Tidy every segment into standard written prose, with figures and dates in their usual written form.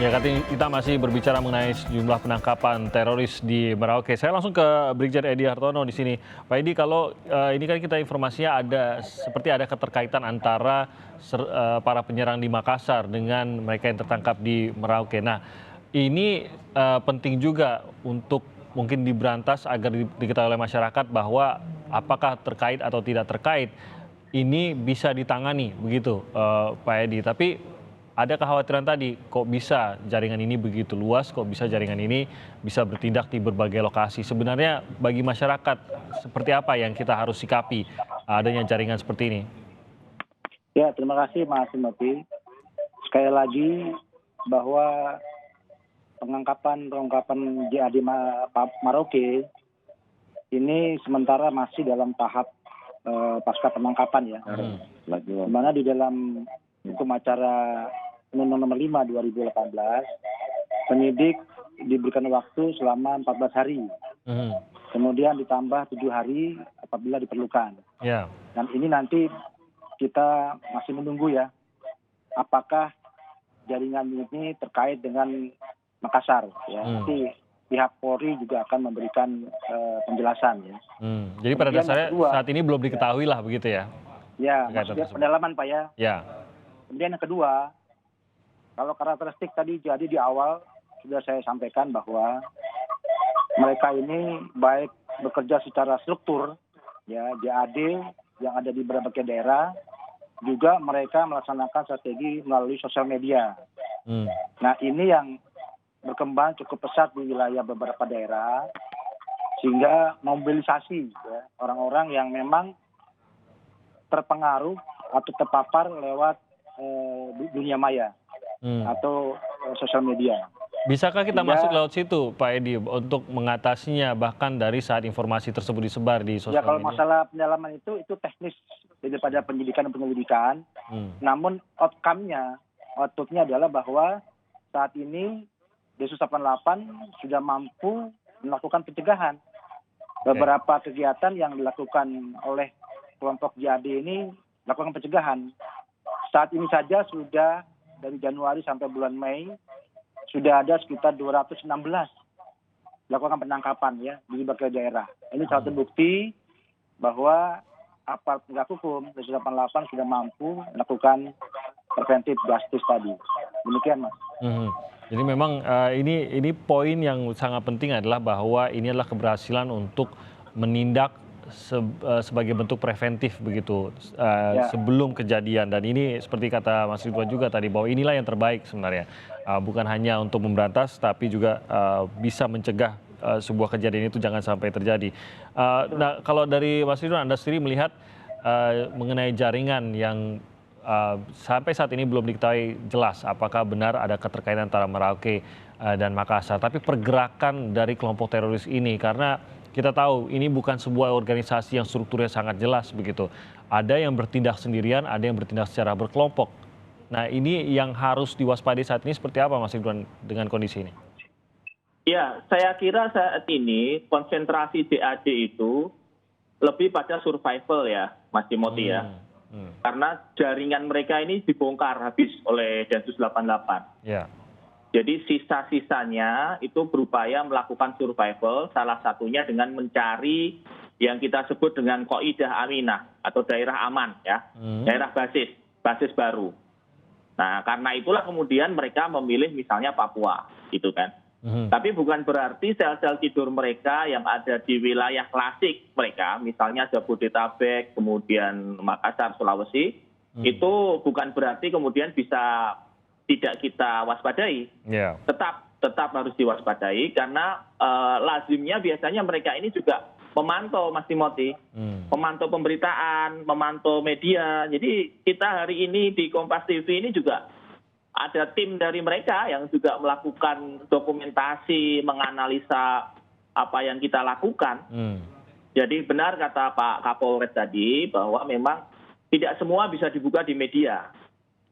Ya, kita masih berbicara mengenai sejumlah penangkapan teroris di Merauke. Saya langsung ke Brigjen Edi Hartono di sini. Pak Edi, kalau ini kan kita informasinya seperti ada keterkaitan antara para penyerang di Makassar dengan mereka yang tertangkap di Merauke. Nah, ini penting juga untuk mungkin diberantas agar diketahui oleh masyarakat bahwa apakah terkait atau tidak terkait ini bisa ditangani begitu, Pak Edi. Tapi ada kekhawatiran tadi, kok bisa jaringan ini begitu luas, kok bisa jaringan ini bisa bertindak di berbagai lokasi. Sebenarnya bagi masyarakat, seperti apa yang kita harus sikapi adanya jaringan seperti ini? Ya, terima kasih Mas Timothy. Sekali lagi bahwa pengungkapan JAD Merauke ini sementara masih dalam tahap pasca penangkapan ya. Di mana di dalam hukum acara Undang-Undang Nomor 5 2018, penyidik diberikan waktu selama 14 hari. Kemudian ditambah 7 hari apabila diperlukan. Ya. Dan ini nanti kita masih menunggu ya, apakah jaringan ini terkait dengan Makassar. Ya. Nanti pihak Polri juga akan memberikan penjelasan ya. Jadi pada dasarnya saat ini belum diketahui lah begitu ya? Ya, maksudnya pendalaman Pak ya. Ya. Kemudian yang kedua, kalau karakteristik tadi jadi di awal sudah saya sampaikan bahwa mereka ini baik bekerja secara struktur, ya JAD yang ada di berbagai daerah, juga mereka melaksanakan strategi melalui sosial media. Nah ini yang berkembang cukup pesat di wilayah beberapa daerah, sehingga mobilisasi ya, orang-orang yang memang terpengaruh atau terpapar lewat dunia maya atau sosial media. Bisakah kita masuk lewat situ, Pak Edi, untuk mengatasinya bahkan dari saat informasi tersebut disebar di sosial media? Ya kalau masalah pendalaman itu teknis daripada penyidikan dan penyelidikan. Namun outputnya adalah bahwa saat ini Densus 88 sudah mampu melakukan pencegahan. Beberapa kegiatan yang dilakukan oleh kelompok JAD ini melakukan pencegahan. Saat ini saja sudah dari Januari sampai bulan Mei sudah ada sekitar 216 melakukan penangkapan ya di berbagai daerah. Ini satu bukti bahwa aparat penegak hukum Densus 88 sudah mampu melakukan preventif justice tadi. Demikian Mas. Jadi memang ini poin yang sangat penting adalah bahwa ini adalah keberhasilan untuk menindak sebagai bentuk preventif begitu sebelum kejadian, dan ini seperti kata Mas Ridwan juga tadi bahwa inilah yang terbaik sebenarnya, bukan hanya untuk memberantas tapi juga bisa mencegah sebuah kejadian itu jangan sampai terjadi. Nah kalau dari Mas Ridwan, Anda sendiri melihat mengenai jaringan yang sampai saat ini belum diketahui jelas apakah benar ada keterkaitan antara Merauke dan Makassar, tapi pergerakan dari kelompok teroris ini, karena kita tahu ini bukan sebuah organisasi yang strukturnya sangat jelas begitu. Ada yang bertindak sendirian, ada yang bertindak secara berkelompok. Nah ini yang harus diwaspadai saat ini seperti apa Mas Ridwan dengan kondisi ini? Ya, saya kira saat ini konsentrasi JAD itu lebih pada survival ya, Mas Timothy ya. Karena jaringan mereka ini dibongkar habis oleh Densus 88. Ya. Jadi sisa-sisanya itu berupaya melakukan survival, salah satunya dengan mencari yang kita sebut dengan Qaidah Aminah atau daerah aman ya, daerah basis baru. Nah karena itulah kemudian mereka memilih misalnya Papua gitu kan. Tapi bukan berarti sel-sel tidur mereka yang ada di wilayah klasik mereka, misalnya Jabodetabek, kemudian Makassar, Sulawesi, itu bukan berarti kemudian bisa tidak kita waspadai. Tetap harus diwaspadai karena lazimnya biasanya mereka ini juga memantau Mas Timothy, memantau pemberitaan, memantau media. Jadi kita hari ini di Kompas TV ini juga ada tim dari mereka yang juga melakukan dokumentasi, menganalisa apa yang kita lakukan. Jadi benar kata Pak Kapolres tadi bahwa memang tidak semua bisa dibuka di media.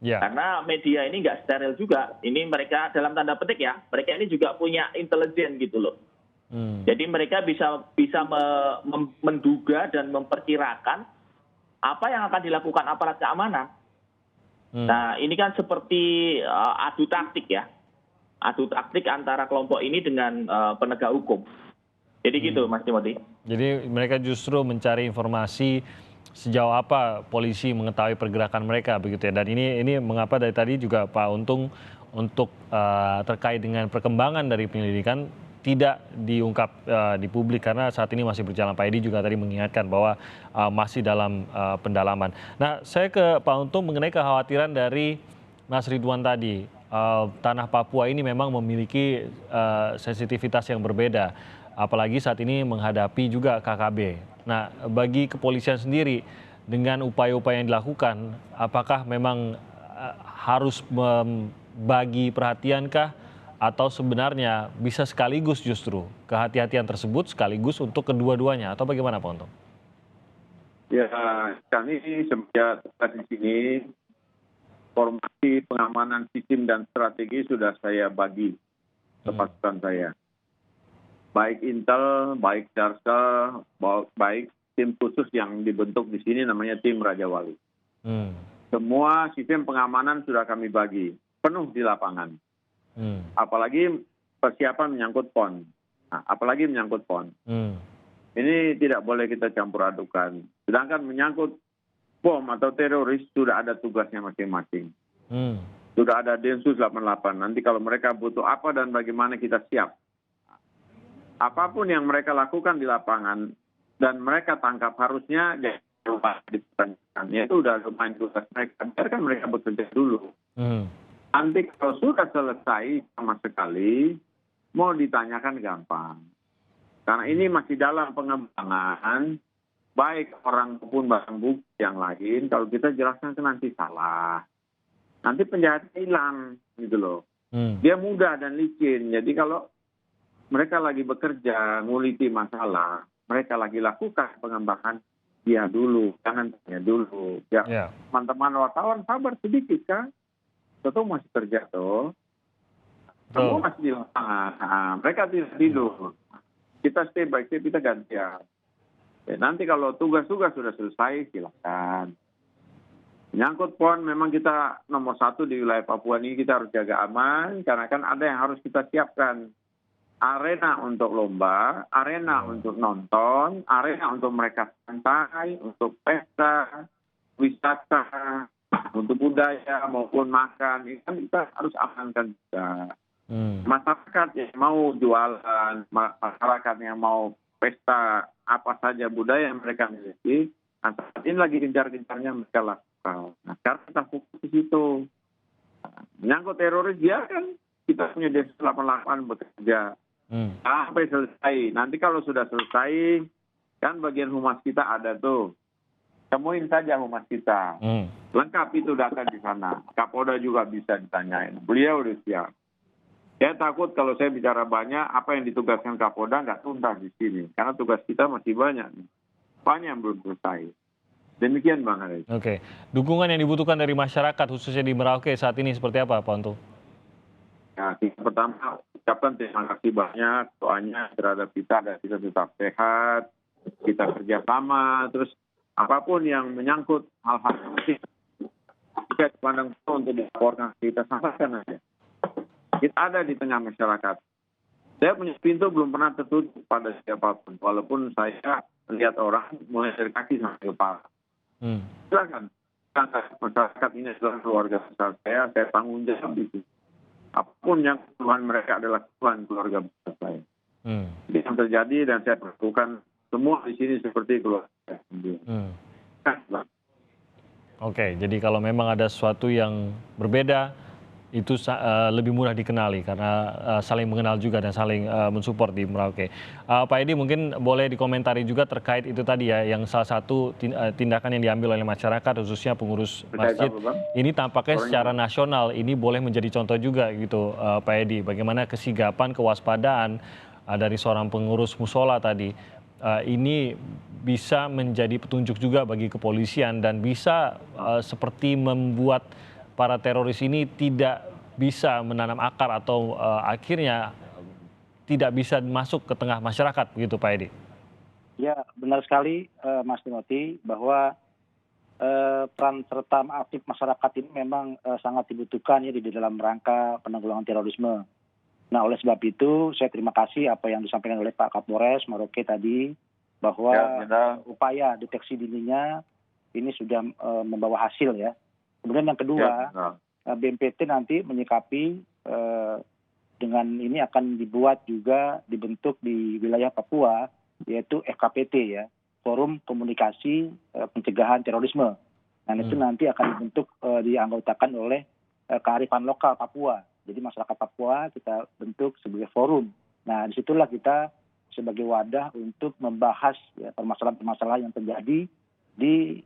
Karena media ini nggak steril juga. Ini mereka dalam tanda petik ya, mereka ini juga punya intelijen gitu loh. Jadi mereka bisa menduga dan memperkirakan apa yang akan dilakukan aparat keamanan. Nah ini kan seperti adu taktik ya. adu taktik antara kelompok ini dengan penegak hukum. Jadi gitu Mas Timothy. Jadi mereka justru mencari informasi sejauh apa polisi mengetahui pergerakan mereka begitu ya. Dan ini mengapa dari tadi juga Pak Untung untuk terkait dengan perkembangan dari penyelidikan tidak diungkap di publik karena saat ini masih berjalan. Pak Edi juga tadi mengingatkan bahwa masih dalam pendalaman. Nah, saya ke Pak Untung mengenai kekhawatiran dari Mas Ridwan tadi. Tanah Papua ini memang memiliki sensitivitas yang berbeda, apalagi saat ini menghadapi juga KKB. Nah, bagi kepolisian sendiri dengan upaya-upaya yang dilakukan, apakah memang harus membagi perhatiankah atau sebenarnya bisa sekaligus justru kehati-hatian tersebut sekaligus untuk kedua-duanya atau bagaimana Pak Untung? Ya, kami semenjak di sini formasi pengamanan sistem dan strategi sudah saya bagi ke pasukan saya. Baik Intel, baik Darsa, baik tim khusus yang dibentuk di sini namanya tim Raja Wali. Semua sistem pengamanan sudah kami bagi, penuh di lapangan. Apalagi persiapan menyangkut PON. Nah, apalagi menyangkut PON. Ini tidak boleh kita campur adukan. Sedangkan menyangkut bom atau teroris sudah ada tugasnya masing-masing. Sudah ada Densus 88. Nanti kalau mereka butuh apa dan bagaimana kita siap. Apapun yang mereka lakukan di lapangan dan mereka tangkap harusnya dipertanyakan. Itu sudah lumayan tugas mereka. Biarkan mereka bekerja dulu. Nanti kalau sudah selesai sama sekali, mau ditanyakan gampang. Karena ini masih dalam pengembangan, baik orang maupun barang bukti yang lain, kalau kita jelaskan ke nanti salah. Nanti penjahatnya hilang, gitu loh. Dia mudah dan licin. Jadi kalau mereka lagi bekerja, nguliti masalah, mereka lagi lakukan pengembangan, dia dulu, jangan tanya dulu. Ya, teman-teman wartawan sabar sedikit kan. Tentu masih kerja tuh. Semua masih di lapangan. Nah, mereka tidak tidur. Kita step by step, kita gantian. Ya, nanti kalau tugas-tugas sudah selesai, silakan. Menyangkut PON, memang kita nomor 1 di wilayah Papua ini kita harus jaga aman, karena kan ada yang harus kita siapkan. Arena untuk lomba, arena untuk nonton, arena untuk mereka santai, untuk pesta, wisata, untuk budaya maupun makan. Ini kan kita harus amankan juga. Masyarakat yang mau jualan, masyarakat yang mau pesta, apa saja budaya yang mereka miliki, nah, saat ini lagi gencar-gencarnya mereka lakukan. Nah, sekarang kita fokus di situ. Menyangkut teroris, ya kan kita punya Densus 88 bekerja sampai selesai. Nanti kalau sudah selesai, kan bagian humas kita ada tuh. Temuin saja humas kita. Lengkap itu data di sana. Kapolda juga bisa ditanyain. Beliau udah siap. Saya takut kalau saya bicara banyak, apa yang ditugaskan Kapolda nggak tuntas di sini. Karena tugas kita masih banyak. Banyak yang belum selesai. Demikian Bang Haris. Oke. Dukungan yang dibutuhkan dari masyarakat, khususnya di Merauke saat ini seperti apa Pak Untung? Ya, pertama, ucapkan terima kasih banyak doanya terhadap kita, dan kita tetap sehat, kita kerjasama, terus apapun yang menyangkut hal-hal seperti kita pandang untuk dilaporkan, kita sampaikan aja. Kita ada di tengah masyarakat. Saya punya pintu belum pernah tertutup pada siapapun, walaupun saya lihat orang mulai dari kaki sampai kepala. Silakan. Masyarakat ini adalah keluarga besar saya tanggung jawab itu. Apapun yang Tuhan mereka adalah Tuhan keluarga besar saya. Jadi yang terjadi dan saya lakukan semua di sini seperti keluarga sendiri. Oke, jadi kalau memang ada sesuatu yang berbeda, itu lebih mudah dikenali karena saling mengenal juga dan saling mensupport di Merauke. Pak Edi mungkin boleh dikomentari juga terkait itu tadi ya, yang salah satu tindakan yang diambil oleh masyarakat khususnya pengurus masjid ini tampaknya secara nasional ini boleh menjadi contoh juga gitu Pak Edi, bagaimana kesigapan, kewaspadaan dari seorang pengurus musola tadi ini bisa menjadi petunjuk juga bagi kepolisian dan bisa seperti membuat para teroris ini tidak bisa menanam akar atau akhirnya tidak bisa masuk ke tengah masyarakat, begitu Pak Edi? Ya, benar sekali Mas Timothy, bahwa peran serta aktif masyarakat ini memang sangat dibutuhkan ya di dalam rangka penanggulangan terorisme. Nah, oleh sebab itu saya terima kasih apa yang disampaikan oleh Pak Kapolres Merauke tadi, bahwa upaya deteksi dininya ini sudah membawa hasil ya. Kemudian yang kedua, BNPT nanti menyikapi dengan ini akan dibuat juga dibentuk di wilayah Papua, yaitu FKPT ya, Forum Komunikasi Pencegahan Terorisme. Nah itu nanti akan dibentuk dianggotakan oleh kearifan lokal Papua. Jadi masyarakat Papua kita bentuk sebagai forum. Nah disitulah kita sebagai wadah untuk membahas ya, permasalahan-permasalahan yang terjadi di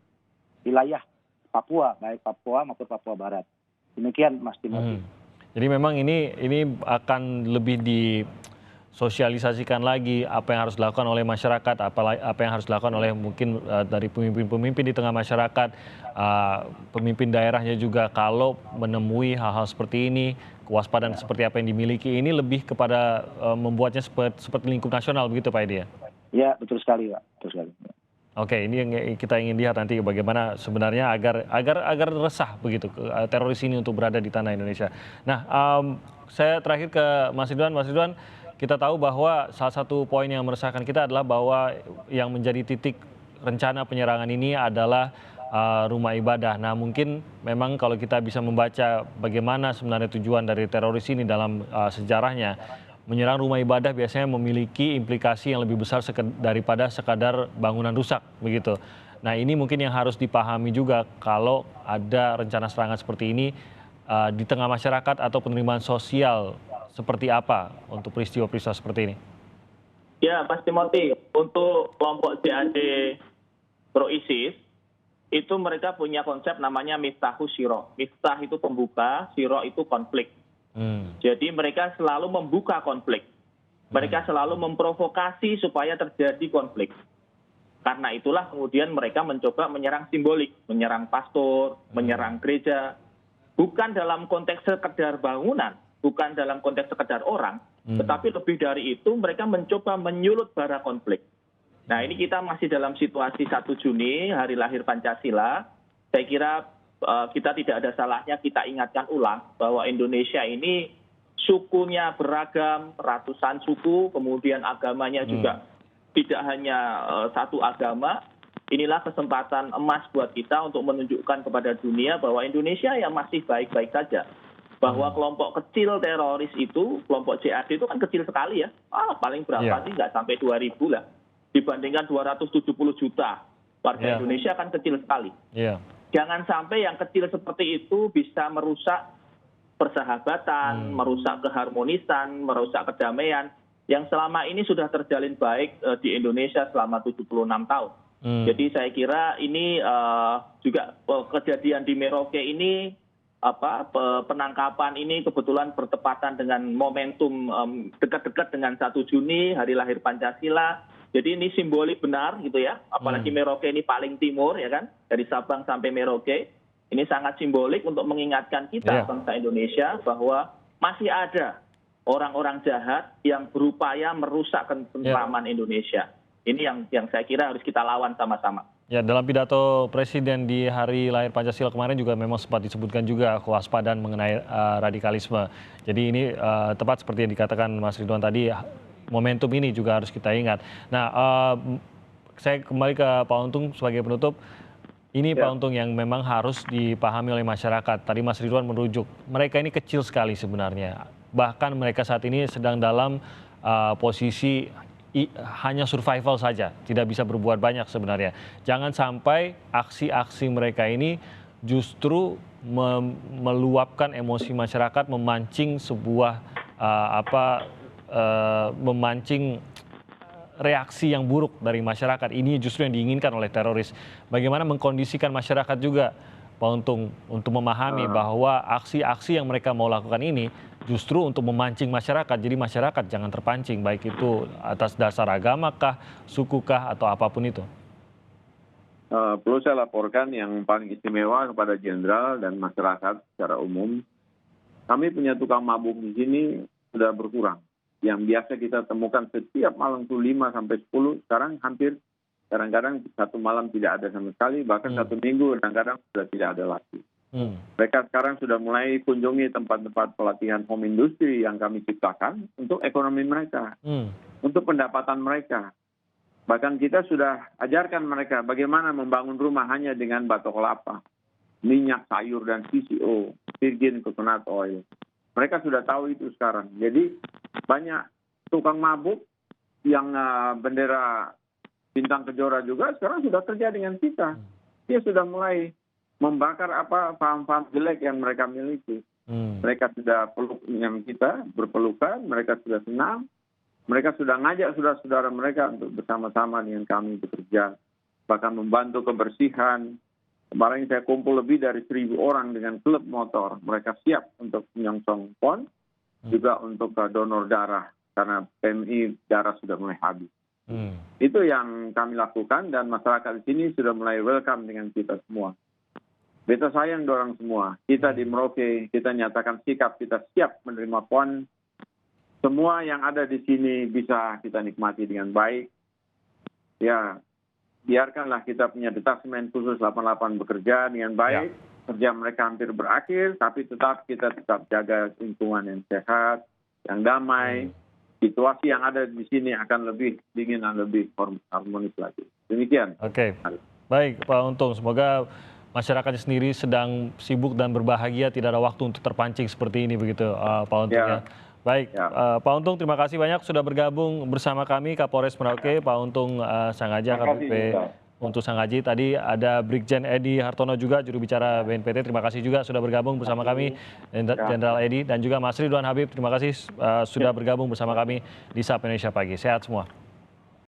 wilayah Papua, baik Papua maupun Papua Barat. Demikian Mas Timothy. Jadi memang ini akan lebih disosialisasikan lagi apa yang harus dilakukan oleh masyarakat, apa yang harus dilakukan oleh mungkin dari pemimpin-pemimpin di tengah masyarakat, pemimpin daerahnya juga kalau menemui hal-hal seperti ini, kewaspadaan seperti apa yang dimiliki ini lebih kepada membuatnya seperti lingkup nasional begitu Pak Edi ya? Ya betul sekali Pak, betul sekali. Oke, ini yang kita ingin lihat nanti bagaimana sebenarnya agar resah begitu teroris ini untuk berada di tanah Indonesia. Nah, saya terakhir ke Mas Ridwan. Mas Ridwan, kita tahu bahwa salah satu poin yang meresahkan kita adalah bahwa yang menjadi titik rencana penyerangan ini adalah rumah ibadah. Nah, mungkin memang kalau kita bisa membaca bagaimana sebenarnya tujuan dari teroris ini dalam sejarahnya, menyerang rumah ibadah biasanya memiliki implikasi yang lebih besar daripada sekadar bangunan rusak begitu. Nah ini mungkin yang harus dipahami juga kalau ada rencana serangan seperti ini di tengah masyarakat atau penerimaan sosial seperti apa untuk peristiwa-peristiwa seperti ini. Ya Mas Timothy, untuk kelompok JAD Pro ISIS itu mereka punya konsep namanya Miftahus Syiro. Miftah itu pembuka, Syiro itu konflik. Jadi mereka selalu membuka konflik. Mereka selalu memprovokasi supaya terjadi konflik. Karena itulah kemudian mereka mencoba menyerang simbolik, menyerang pastor, menyerang gereja. Bukan dalam konteks sekedar bangunan, bukan dalam konteks sekedar orang, tetapi lebih dari itu mereka mencoba menyulut bara konflik. Nah ini kita masih dalam situasi 1 Juni, hari lahir Pancasila. Saya kira kita tidak ada salahnya kita ingatkan ulang bahwa Indonesia ini sukunya beragam, ratusan suku, kemudian agamanya juga tidak hanya satu agama. Inilah kesempatan emas buat kita untuk menunjukkan kepada dunia bahwa Indonesia ya masih baik-baik saja. Bahwa kelompok kecil teroris itu, kelompok JAD itu kan kecil sekali ya. Paling berapa sih, nggak sampai 2.000 lah. Dibandingkan 270 juta warga Indonesia kan kecil sekali. Jangan sampai yang kecil seperti itu bisa merusak persahabatan, merusak keharmonisan, merusak kedamaian yang selama ini sudah terjalin baik di Indonesia selama 76 tahun. Jadi saya kira ini juga kejadian di Merauke ini, penangkapan ini kebetulan bertepatan dengan momentum dekat-dekat dengan 1 Juni, hari lahir Pancasila. Jadi ini simbolik benar gitu ya, apalagi Merauke ini paling timur ya kan, dari Sabang sampai Merauke. Ini sangat simbolik untuk mengingatkan kita bangsa Indonesia bahwa masih ada orang-orang jahat yang berupaya merusak ketentraman Indonesia. Ini yang saya kira harus kita lawan sama-sama. Ya, dalam pidato Presiden di hari lahir Pancasila kemarin juga memang sempat disebutkan juga kewaspadaan mengenai radikalisme. Jadi ini tepat seperti yang dikatakan Mas Ridwan tadi, momentum ini juga harus kita ingat. Nah, saya kembali ke Pak Untung sebagai penutup. Ini Pak Untung yang memang harus dipahami oleh masyarakat. Tadi Mas Ridwan merujuk, mereka ini kecil sekali sebenarnya. Bahkan mereka saat ini sedang dalam posisi hanya survival saja, tidak bisa berbuat banyak sebenarnya. Jangan sampai aksi-aksi mereka ini justru meluapkan emosi masyarakat, memancing sebuah memancing reaksi yang buruk dari masyarakat. Ini justru yang diinginkan oleh teroris. Bagaimana mengkondisikan masyarakat juga, Pak Untung, untuk memahami bahwa aksi-aksi yang mereka mau lakukan ini justru untuk memancing masyarakat. Jadi masyarakat jangan terpancing, baik itu atas dasar agama kah, suku kah, atau apapun itu. Perlu saya laporkan yang paling istimewa kepada jenderal dan masyarakat secara umum. Kami punya tukang mabuk di sini sudah berkurang. Yang biasa kita temukan setiap malam itu 5 sampai 10, sekarang hampir kadang-kadang 1 malam tidak ada sama sekali, bahkan 1 minggu kadang-kadang sudah tidak ada lagi. Mereka sekarang sudah mulai kunjungi tempat-tempat pelatihan home industry yang kami ciptakan untuk ekonomi mereka, untuk pendapatan mereka. Bahkan kita sudah ajarkan mereka bagaimana membangun rumah hanya dengan batok kelapa, minyak, sayur, dan VCO, virgin coconut oil. Mereka sudah tahu itu sekarang. Jadi banyak tukang mabuk yang bendera bintang kejora juga sekarang sudah kerja dengan kita. Dia sudah mulai membakar paham-paham jelek yang mereka miliki. Mereka sudah peluk dengan kita, berpelukan, mereka sudah senang. Mereka sudah ngajak saudara-saudara mereka untuk bersama-sama dengan kami bekerja. Bahkan membantu kebersihan. Kemarin saya kumpul lebih dari 1.000 orang dengan klub motor. Mereka siap untuk menyongsong PON, juga untuk donor darah. Karena PMI darah sudah mulai habis. Itu yang kami lakukan dan masyarakat di sini sudah mulai welcome dengan kita semua. Beta sayang dorang semua. Kita di Merauke, kita nyatakan sikap, kita siap menerima PON. Semua yang ada di sini bisa kita nikmati dengan baik. Ya, biarkanlah kita punya detasmen khusus 88 bekerja dengan baik. Kerja mereka hampir berakhir, tapi kita tetap jaga lingkungan yang sehat, yang damai. Situasi yang ada di sini akan lebih dingin dan lebih harmonis lagi. Demikian. Oke, baik Pak Untung. Semoga masyarakatnya sendiri sedang sibuk dan berbahagia, tidak ada waktu untuk terpancing seperti ini begitu, Pak Untung ya. Baik, Pak Untung terima kasih banyak sudah bergabung bersama kami Kapolres Merauke, Pak Untung Sangaja, KPP untuk Sangaji. Tadi ada Brigjen Edi Hartono juga, juru bicara BNPT, terima kasih juga sudah bergabung bersama kami, Jenderal Edi, dan juga Mas Ridwan Habib, terima kasih sudah bergabung bersama kami di SAP Indonesia Pagi. Sehat semua.